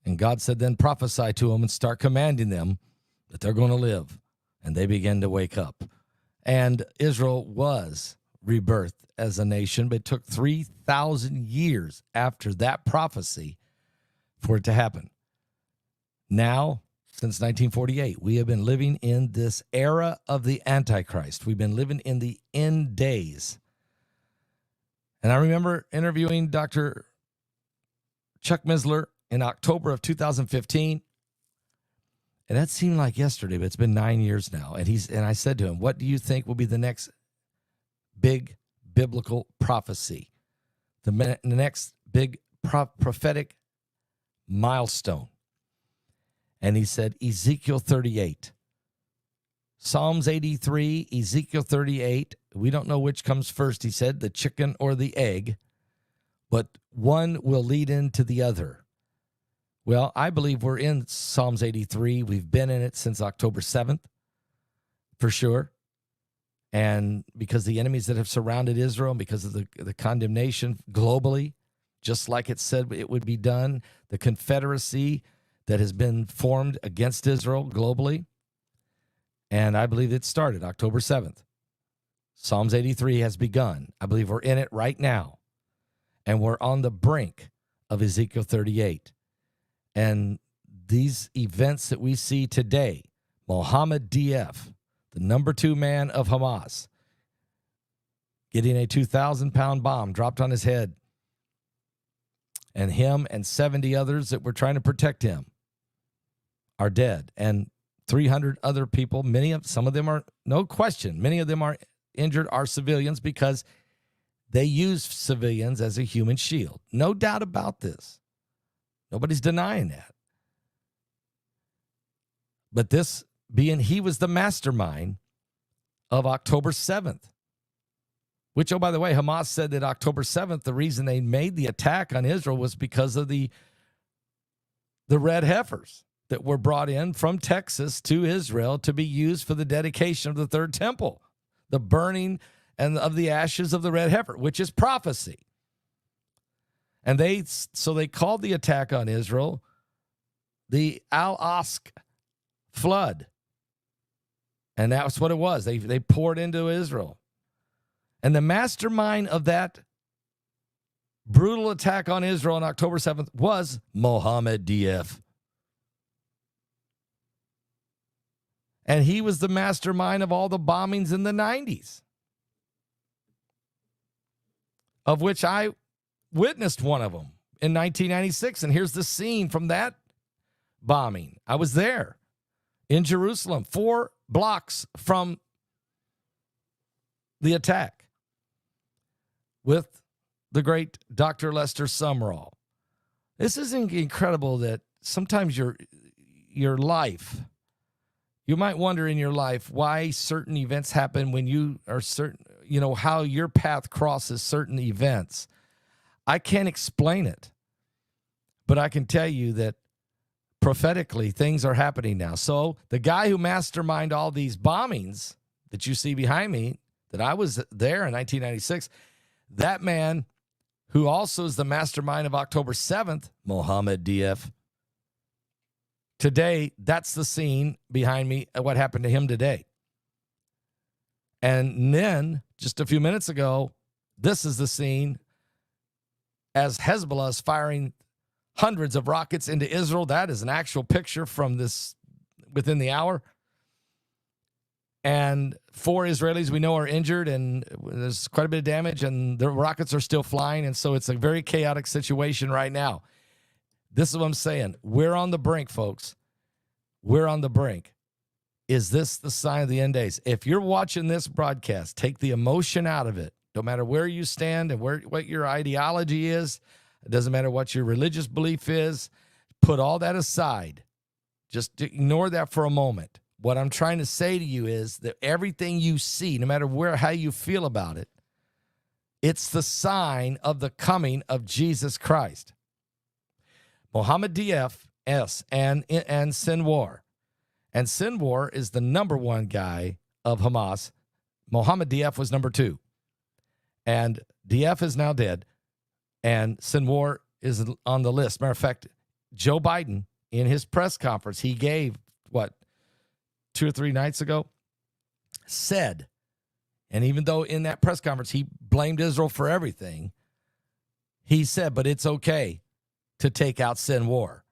And God said, then prophesy to them and start commanding them that they're going to live. And they began to wake up. And Israel was rebirthed as a nation, but it took 3,000 years after that prophecy for it to happen. Now, since 1948, we have been living in this era of the Antichrist. We've been living in the end days. And I remember interviewing Dr. Chuck Missler in October of 2015. And that seemed like yesterday, but it's been 9 years now. And I said to him, what do you think will be the next big biblical prophecy? The next big prophetic milestone? And he said, Ezekiel 38. Psalms 83, Ezekiel 38. We don't know which comes first, he said, the chicken or the egg, but one will lead into the other. Well, I believe we're in Psalms 83. We've been in it since October 7th, for sure. And because the enemies that have surrounded Israel, and because of the condemnation globally, just like it said it would be done, the confederacy that has been formed against Israel globally. And I believe it started October 7th. Psalms 83 has begun. I believe we're in it right now. And we're on the brink of Ezekiel 38. And these events that we see today, Mohammed Deif, the number 2 man of Hamas, getting a 2,000-pound bomb dropped on his head, and him and 70 others that were trying to protect him are dead. And 300 other people, some of them are, no question, many of them are injured, are civilians, because they use civilians as a human shield. No doubt about this. Nobody's denying that. But this being, he was the mastermind of October 7th, which, oh, by the way, Hamas said that October 7th, the reason they made the attack on Israel was because of the red heifers that were brought in from Texas to Israel to be used for the dedication of the third temple, the burning and of the ashes of the red heifer, which is prophecy. And they called the attack on Israel the Al-Aqsa flood. And that's what it was. They poured into Israel. And the mastermind of that brutal attack on Israel on October 7th was Mohammed Deif. And he was the mastermind of all the bombings in the 90s, of which I witnessed one of them in 1996. And here's the scene from that bombing. I was there in Jerusalem, 4 blocks from the attack, with the great Dr. Lester Sumrall. This is incredible that sometimes your life, you might wonder in your life why certain events happen when you are certain, how your path crosses certain events. I can't explain it, but I can tell you that prophetically things are happening now. So the guy who masterminded all these bombings that you see behind me, that I was there in 1996, that man who also is the mastermind of October 7th, Mohammed Deif, today, that's the scene behind me, what happened to him today. And then, just a few minutes ago, this is the scene as Hezbollah is firing hundreds of rockets into Israel. That is an actual picture from this within the hour. And 4 Israelis we know are injured, and there's quite a bit of damage, and the rockets are still flying. And so it's a very chaotic situation right now. This is what I'm saying. We're on the brink, folks. We're on the brink. Is this the sign of the end days? If you're watching this broadcast, take the emotion out of it. No matter where you stand and what your ideology is, it doesn't matter what your religious belief is, put all that aside. Just ignore that for a moment. What I'm trying to say to you is that everything you see, no matter how you feel about it, it's the sign of the coming of Jesus Christ. Mohammed Deif, and Sinwar. And Sinwar is the number 1 guy of Hamas. Mohammed Deif was number 2. And Deif is now dead. And Sinwar is on the list. Matter of fact, Joe Biden, in his press conference, he gave, 2 or 3 nights ago, said, and even though in that press conference he blamed Israel for everything, he said, but it's okay to take out Sinwar.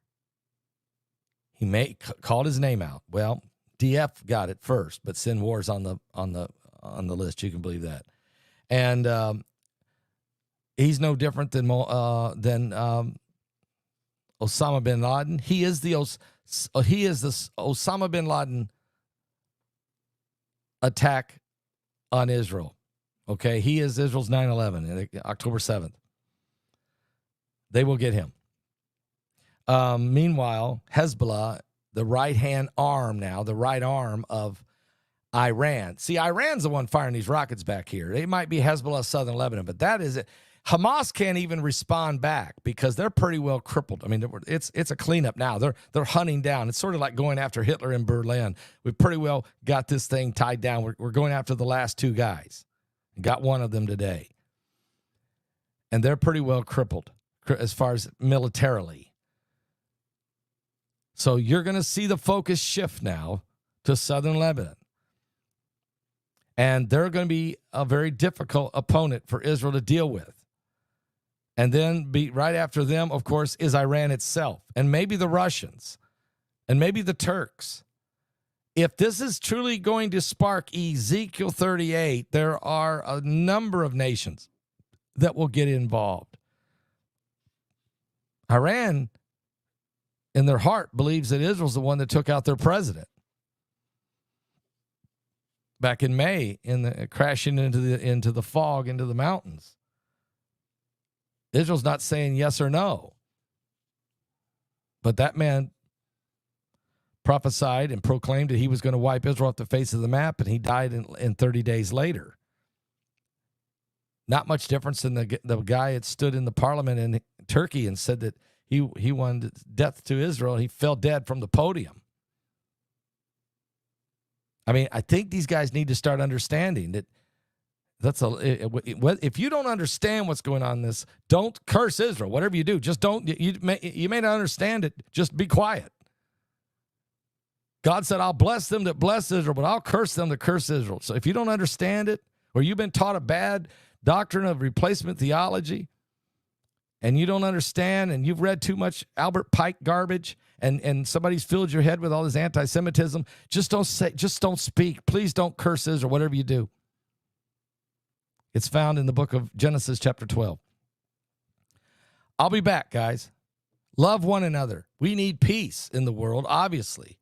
He called his name out. Well, Deif got it first, but Sinwar's on the list. You can believe that. And he's no different than Osama bin Laden. He is the Osama bin Laden attack on Israel. Okay, he is Israel's 9/11, October 7th. They will get him. Meanwhile, Hezbollah, the right-hand arm now, the right arm of Iran. See, Iran's the one firing these rockets back here. It might be Hezbollah, southern Lebanon, but that is it. Hamas can't even respond back because they're pretty well crippled. I mean, it's a cleanup now. They're hunting down. It's sort of like going after Hitler in Berlin. We've pretty well got this thing tied down. We're going after the last 2 guys. Got one of them today. And they're pretty well crippled as far as militarily. So you're going to see the focus shift now to southern Lebanon. And they're going to be a very difficult opponent for Israel to deal with. And then right after them, of course, is Iran itself, and maybe the Russians, and maybe the Turks. If this is truly going to spark Ezekiel 38, there are a number of nations that will get involved. Iran, in their heart, believes that Israel's the one that took out their president back in May, crashing into the fog, into the mountains. Israel's not saying yes or no. But that man prophesied and proclaimed that he was going to wipe Israel off the face of the map, and he died in 30 days later. Not much difference than the guy that stood in the parliament in Turkey and said that he wanted death to Israel. He fell dead from the podium. I mean, I think these guys need to start understanding that if you don't understand what's going on in this, don't curse Israel. Whatever you do, just don't. You may not understand it. Just be quiet. God said, I'll bless them that bless Israel, but I'll curse them that curse Israel. So if you don't understand it, or you've been taught a bad doctrine of replacement theology, and you don't understand, and you've read too much Albert Pike garbage, and somebody's filled your head with all this anti-Semitism, just don't speak. Please don't curse or whatever you do. It's found in the book of Genesis chapter 12. I'll be back, guys. Love one another. We need peace in the world, obviously.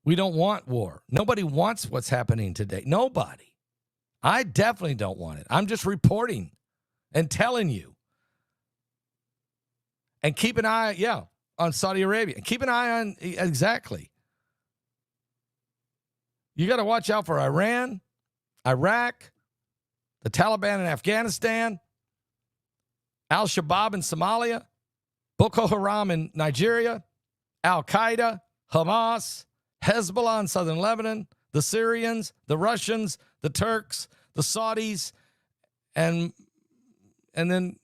We don't want war. Nobody wants what's happening today. Nobody. I definitely don't want it. I'm just reporting and telling you. And keep an eye, on Saudi Arabia. Keep an eye on, exactly. You got to watch out for Iran, Iraq, the Taliban in Afghanistan, Al-Shabaab in Somalia, Boko Haram in Nigeria, Al-Qaeda, Hamas, Hezbollah in southern Lebanon, the Syrians, the Russians, the Turks, the Saudis, and then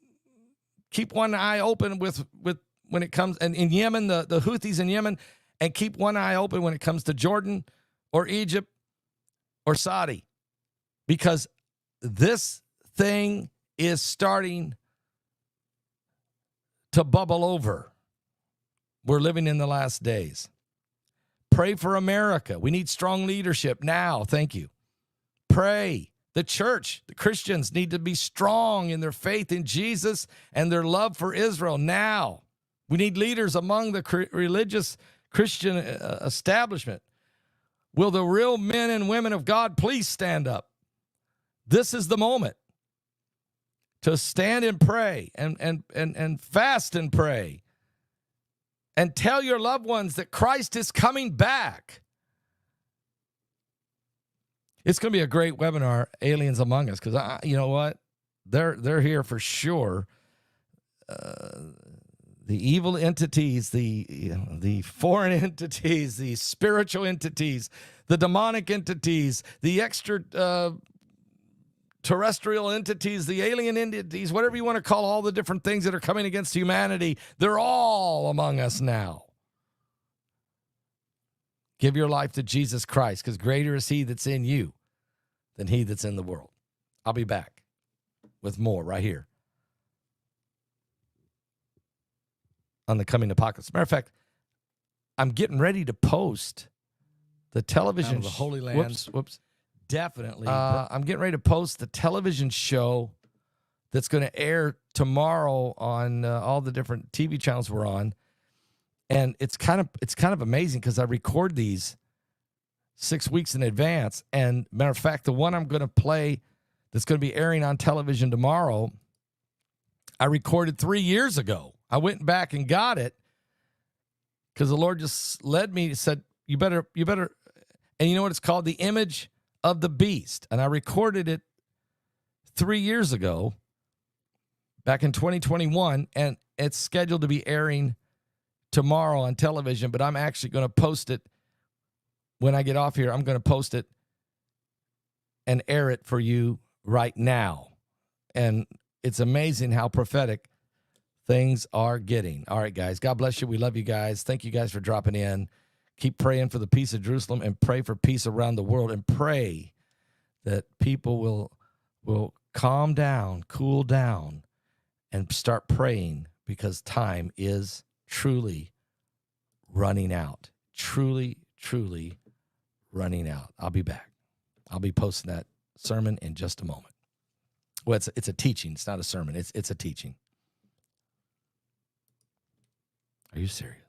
keep one eye open with when it comes, and in Yemen, the Houthis in Yemen, and keep one eye open when it comes to Jordan or Egypt or Saudi, because this thing is starting to bubble over. We're living in the last days. Pray for America. We need strong leadership now. Thank you. Pray. The church, the Christians need to be strong in their faith in Jesus and their love for Israel now. We need leaders among the religious Christian establishment. Will the real men and women of God please stand up? This is the moment to stand and pray and fast and pray and tell your loved ones that Christ is coming back. It's going to be a great webinar, Aliens Among Us, because you know what? They're here for sure. The evil entities, the foreign entities, the spiritual entities, the demonic entities, the extra terrestrial entities, the alien entities, whatever you want to call all the different things that are coming against humanity, they're all among us now. Give your life to Jesus Christ, because greater is he that's in you than he that's in the world. I'll be back with more right here on the coming apocalypse. Matter of fact, I'm getting ready to post the television. The Holy Land. Whoops. Definitely. I'm getting ready to post the television show that's going to air tomorrow on all the different TV channels we're on. And it's kind of amazing because I record these 6 weeks in advance. And matter of fact, the one I'm going to play that's going to be airing on television tomorrow, I recorded 3 years ago. I went back and got it because the Lord just led me. He said, you better. And you know what it's called? The Image of the Beast. And I recorded it 3 years ago, back in 2021. And it's scheduled to be airing tomorrow on television, but I'm actually going to post it when I get off here. I'm going to post it and air it for you right now. And it's amazing how prophetic things are getting. All right, guys. God bless you. We love you guys. Thank you guys for dropping in. Keep praying for the peace of Jerusalem and pray for peace around the world, and pray that people will calm down, cool down, and start praying, because time is truly running out. Truly, truly running out. I'll be back. I'll be posting that sermon in just a moment. Well, it's a teaching. It's not a sermon. It's a teaching. Are you serious?